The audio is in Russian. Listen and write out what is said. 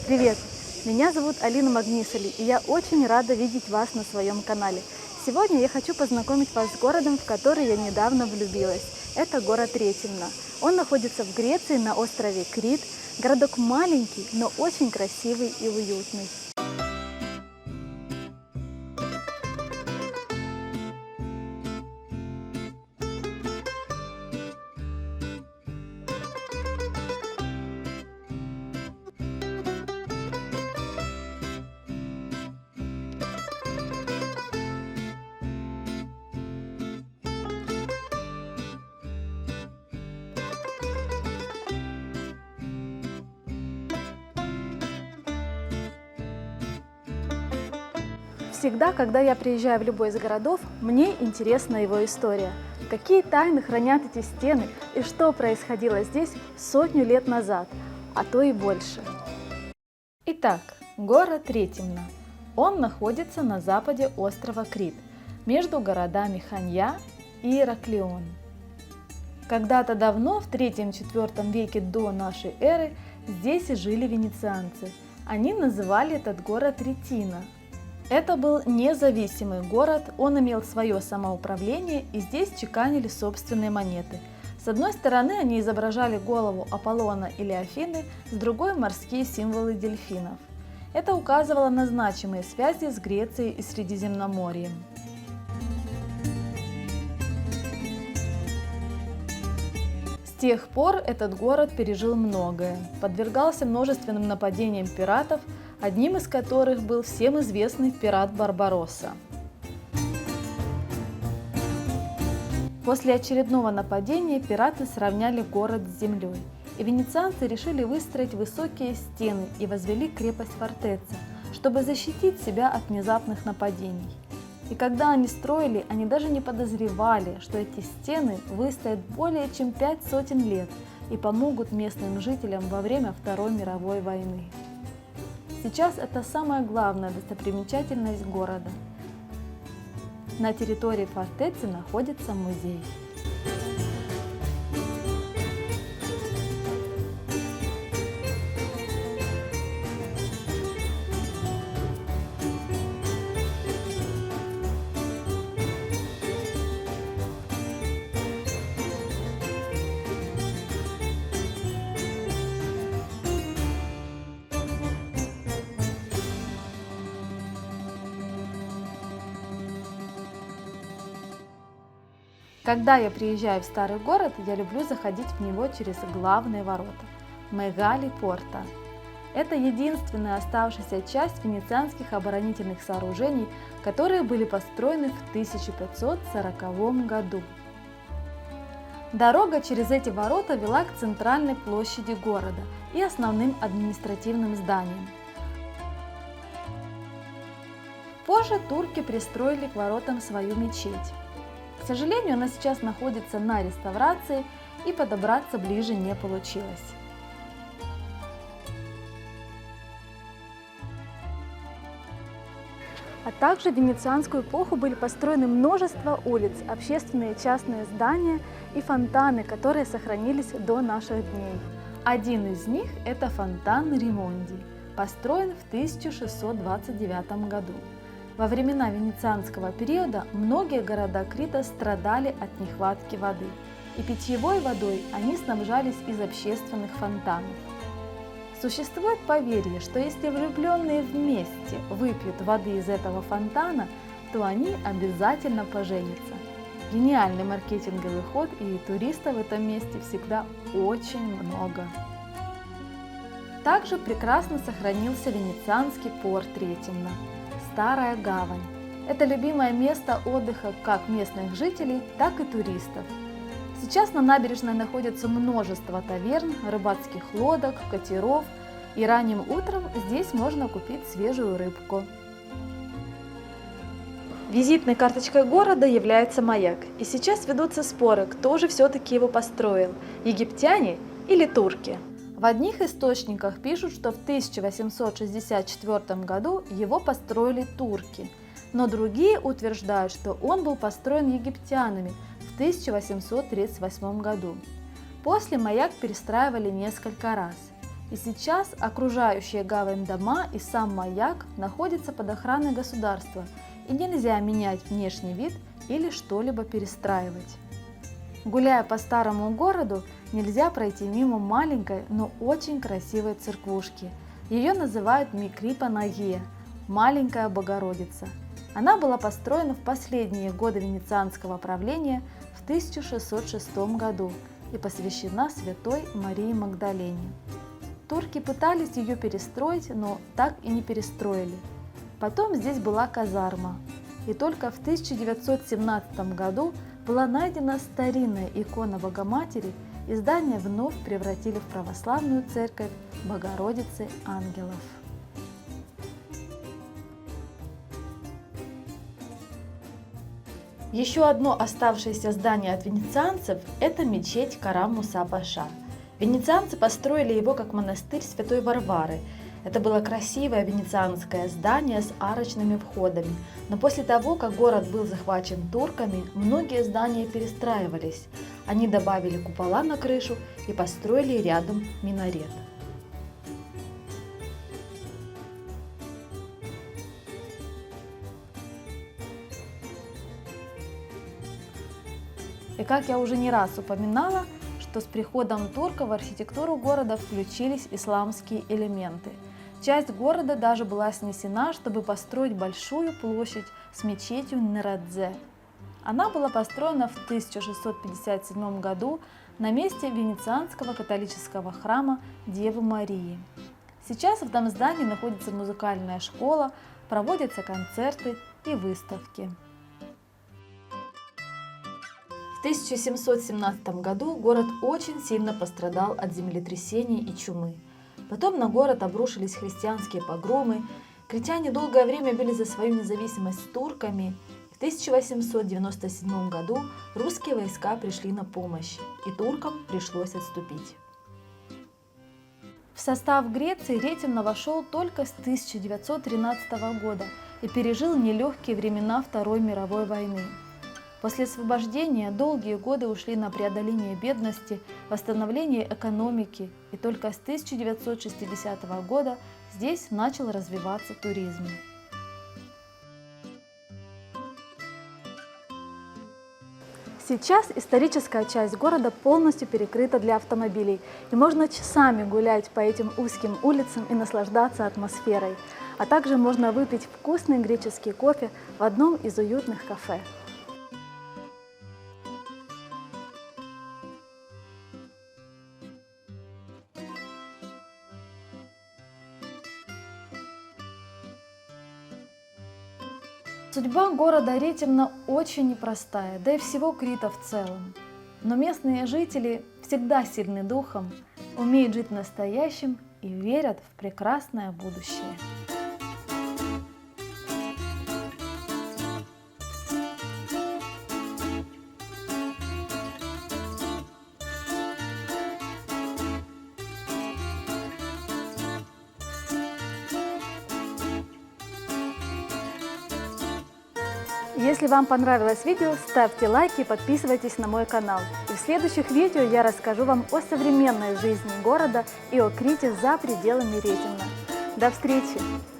Привет! Меня зовут Алина Магнисали, и я очень рада видеть вас на своем канале. Сегодня я хочу познакомить вас с городом, в который я недавно влюбилась. Это город Ретимна. Он находится в Греции на острове Крит. Городок маленький, но очень красивый и уютный. Всегда, когда я приезжаю в любой из городов, мне интересна его история. Какие тайны хранят эти стены и что происходило здесь сотню лет назад, а то и больше. Итак, город Ретимна. Он находится на западе острова Крит, между городами Ханья и Ираклион. Когда-то давно, в 3-4 веке до нашей эры, здесь и жили венецианцы. Они называли этот город Ретина. Это был независимый город, он имел свое самоуправление, и здесь чеканили собственные монеты. С одной стороны они изображали голову Аполлона или Афины, с другой – морские символы дельфинов. Это указывало на значимые связи с Грецией и Средиземноморьем. С тех пор этот город пережил многое, подвергался множественным нападениям пиратов, одним из которых был всем известный пират Барбаросса. После очередного нападения пираты сравняли город с землей, и венецианцы решили выстроить высокие стены и возвели крепость-фортецу, чтобы защитить себя от внезапных нападений. И когда они строили, они даже не подозревали, что эти стены выстоят более чем 5 сотен лет и помогут местным жителям во время Второй мировой войны. Сейчас это самая главная достопримечательность города. На территории фортецы находится музей. Когда я приезжаю в старый город, я люблю заходить в него через главные ворота – Мегали Порта. Это единственная оставшаяся часть венецианских оборонительных сооружений, которые были построены в 1540 году. Дорога через эти ворота вела к центральной площади города и основным административным зданиям. Позже турки пристроили к воротам свою мечеть. К сожалению, она сейчас находится на реставрации, и подобраться ближе не получилось. А также в венецианскую эпоху были построены множество улиц, общественные и частные здания и фонтаны, которые сохранились до наших дней. Один из них – это фонтан Римонди, построен в 1629 году. Во времена венецианского периода многие города Крита страдали от нехватки воды, и питьевой водой они снабжались из общественных фонтанов. Существует поверье, что если влюбленные вместе выпьют воды из этого фонтана, то они обязательно поженятся. Гениальный маркетинговый ход, и туристов в этом месте всегда очень много. Также прекрасно сохранился венецианский порт Ретимна. Старая гавань. Это любимое место отдыха как местных жителей, так и туристов. Сейчас на набережной находится множество таверн, рыбацких лодок, катеров, и ранним утром здесь можно купить свежую рыбку. Визитной карточкой города является маяк, и сейчас ведутся споры, кто же все-таки его построил – египтяне или турки. В одних источниках пишут, что в 1864 году его построили турки, но другие утверждают, что он был построен египтянами в 1838 году. После маяк перестраивали несколько раз. И сейчас окружающие гавань дома и сам маяк находятся под охраной государства, и нельзя менять внешний вид или что-либо перестраивать. Гуляя по старому городу, нельзя пройти мимо маленькой, но очень красивой церквушки. Ее называют Микрипа-Нагия – Маленькая Богородица. Она была построена в последние годы венецианского правления в 1606 году и посвящена Святой Марии Магдалене. Турки пытались ее перестроить, но так и не перестроили. Потом здесь была казарма, и только в 1917 году была найдена старинная икона Богоматери, и здание вновь превратили в православную церковь Богородицы Ангелов. Еще одно оставшееся здание от венецианцев – это мечеть Карам-Муса-Паша. Венецианцы построили его как монастырь Святой Варвары. Это было красивое венецианское здание с арочными входами, но после того, как город был захвачен турками, многие здания перестраивались. Они добавили купола на крышу и построили рядом минарет. И как я уже не раз упоминала, что с приходом турков в архитектуру города включились исламские элементы. Часть города даже была снесена, чтобы построить большую площадь с мечетью Нерадзе. Она была построена в 1657 году на месте венецианского католического храма Девы Марии. Сейчас в этом здании находится музыкальная школа, проводятся концерты и выставки. В 1717 году город очень сильно пострадал от землетрясений и чумы. Потом на город обрушились христианские погромы, критяне долгое время били за свою независимость с турками. В 1897 году русские войска пришли на помощь, и туркам пришлось отступить. В состав Греции Ретимно вошел только с 1913 года и пережил нелегкие времена Второй мировой войны. После освобождения долгие годы ушли на преодоление бедности, восстановление экономики, и только с 1960 года здесь начал развиваться туризм. Сейчас историческая часть города полностью перекрыта для автомобилей, и можно часами гулять по этим узким улицам и наслаждаться атмосферой, а также можно выпить вкусный греческий кофе в одном из уютных кафе. Судьба города Ретимно очень непростая, да и всего Крита в целом. Но местные жители всегда сильны духом, умеют жить настоящим и верят в прекрасное будущее. Если вам понравилось видео, ставьте лайки и подписывайтесь на мой канал. И в следующих видео я расскажу вам о современной жизни города и о Крите за пределами Ретимно. До встречи!